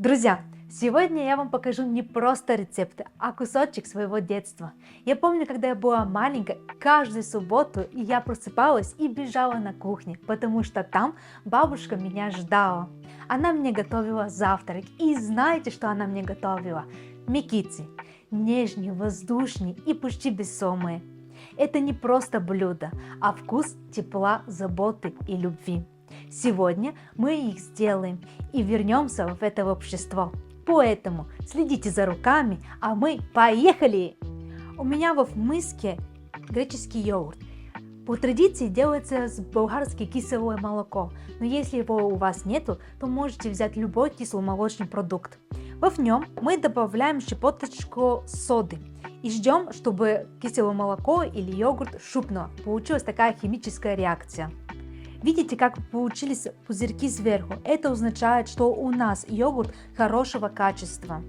Друзья, сегодня я вам покажу не просто рецепты, а кусочек своего детства. Я помню, когда я была маленькой, каждую субботу я просыпалась и бежала на кухню, потому что там бабушка меня ждала. Она мне готовила завтрак, и знаете, что она мне готовила? Мекицы, нежные, воздушные и почти бессомые. Это не просто блюдо, а вкус тепла, заботы и любви. Сегодня мы их сделаем и вернемся в это общество. Поэтому следите за руками, а мы поехали! У меня в миске греческий йогурт. По традиции делается с болгарским кислое молоко, но если его у вас нету, то можете взять любой кисломолочный продукт. В нем мы добавляем щепоточку соды и ждем, чтобы кислое молоко или йогурт шупнуло. Получилась такая химическая реакция. Видите, как получились пузырьки сверху? Это означает, что у нас йогурт хорошего качества.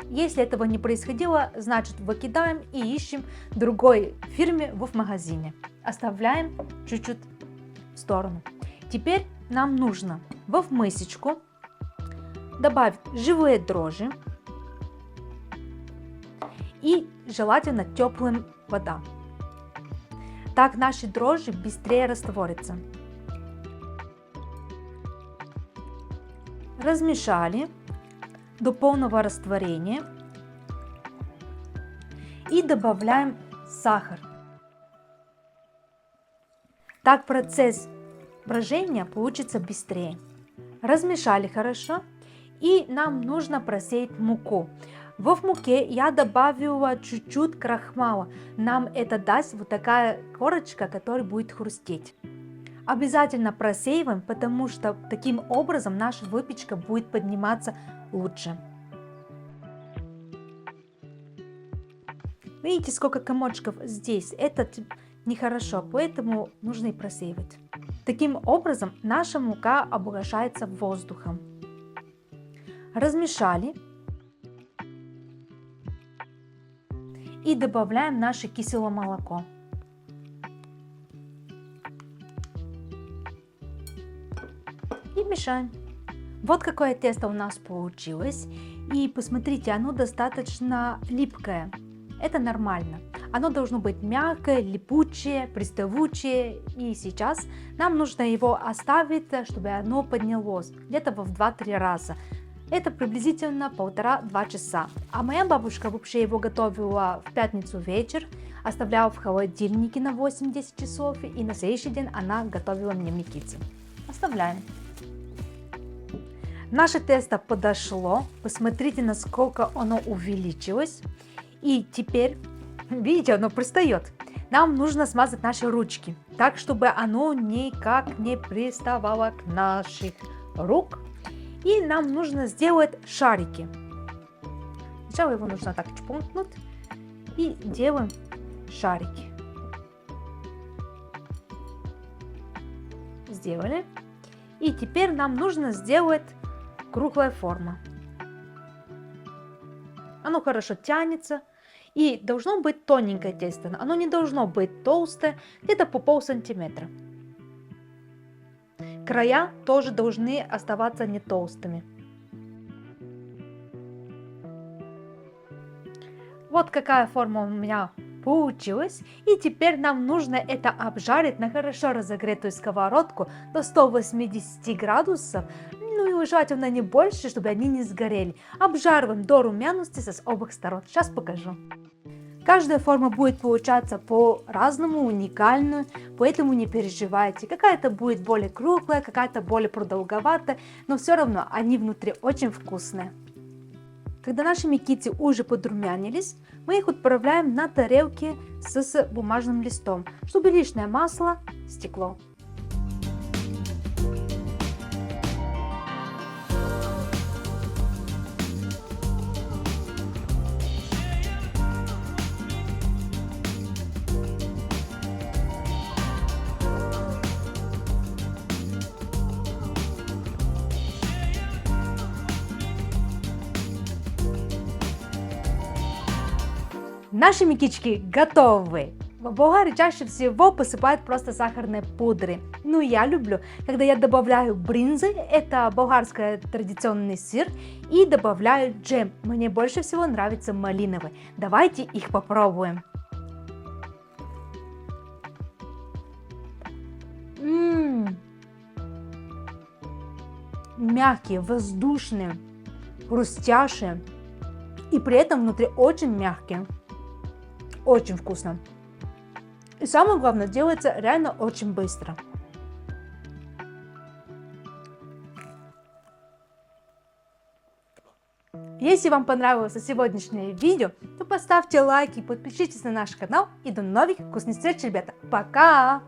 Если этого не происходило, значит выкидаем и ищем другой фирме в магазине. Оставляем чуть-чуть в сторону. Теперь нам нужно в мисочку добавить живые дрожжи и желательно теплая вода. Так наши дрожжи быстрее растворятся. Размешали до полного растворения и добавляем сахар. Так процесс брожения получится быстрее. Размешали хорошо и нам нужно просеять муку. В муке я добавила чуть-чуть крахмала. Нам это даст вот такая корочка, которая будет хрустеть. Обязательно просеиваем, потому что таким образом наша выпечка будет подниматься лучше. Видите, сколько комочков здесь? Это нехорошо, поэтому нужно и просеивать. Таким образом наша мука обогащается воздухом. Размешали и добавляем наше кислое молоко. И мешаем. Вот какое тесто у нас получилось. И посмотрите, оно достаточно липкое. Это нормально. Оно должно быть мягкое, липучее, приставучее. И сейчас нам нужно его оставить, чтобы оно поднялось где-то в 2-3 раза. Это приблизительно 1,5-2 часа. А моя бабушка вообще его готовила в пятницу вечер, оставляла в холодильнике на 8-10 часов, и на следующий день она готовила мне мекицы. Оставляем. Наше тесто подошло. Посмотрите, насколько оно увеличилось. И теперь, видите, оно пристает. Нам нужно смазать наши ручки, так, чтобы оно никак не приставало к наших рук. И нам нужно сделать шарики. Сначала его нужно так чпункнуть. И делаем шарики. Сделали. И теперь нам нужно сделать круглая форма. Оно хорошо тянется и должно быть тоненькое тесто. Оно не должно быть толстое, где-то по полсантиметра. Края тоже должны оставаться не толстыми. Вот какая форма у меня получилась. И теперь нам нужно это обжарить на хорошо разогретую сковородку до 180 градусов. Ну и желательно не больше, чтобы они не сгорели. Обжариваем до румяности с обоих сторон. Сейчас покажу. Каждая форма будет получаться по-разному, уникальную, поэтому не переживайте. Какая-то будет более круглая, какая-то более продолговатая, но все равно они внутри очень вкусные. Когда наши мекицы уже подрумянились, мы их отправляем на тарелки с бумажным листом, чтобы лишнее масло стекло. Наши мекички готовы! В Болгарии чаще всего посыпают просто сахарной пудрой. Но я люблю, когда я добавляю бринзы, это болгарский традиционный сыр, и добавляю джем. Мне больше всего нравится малиновый. Давайте их попробуем. Мягкие, воздушные, хрустящие и при этом внутри очень мягкие. Очень вкусно. И самое главное, делается реально очень быстро. Если вам понравилось сегодняшнее видео, то поставьте лайк и подпишитесь на наш канал. И до новых вкусных встреч, ребята. Пока!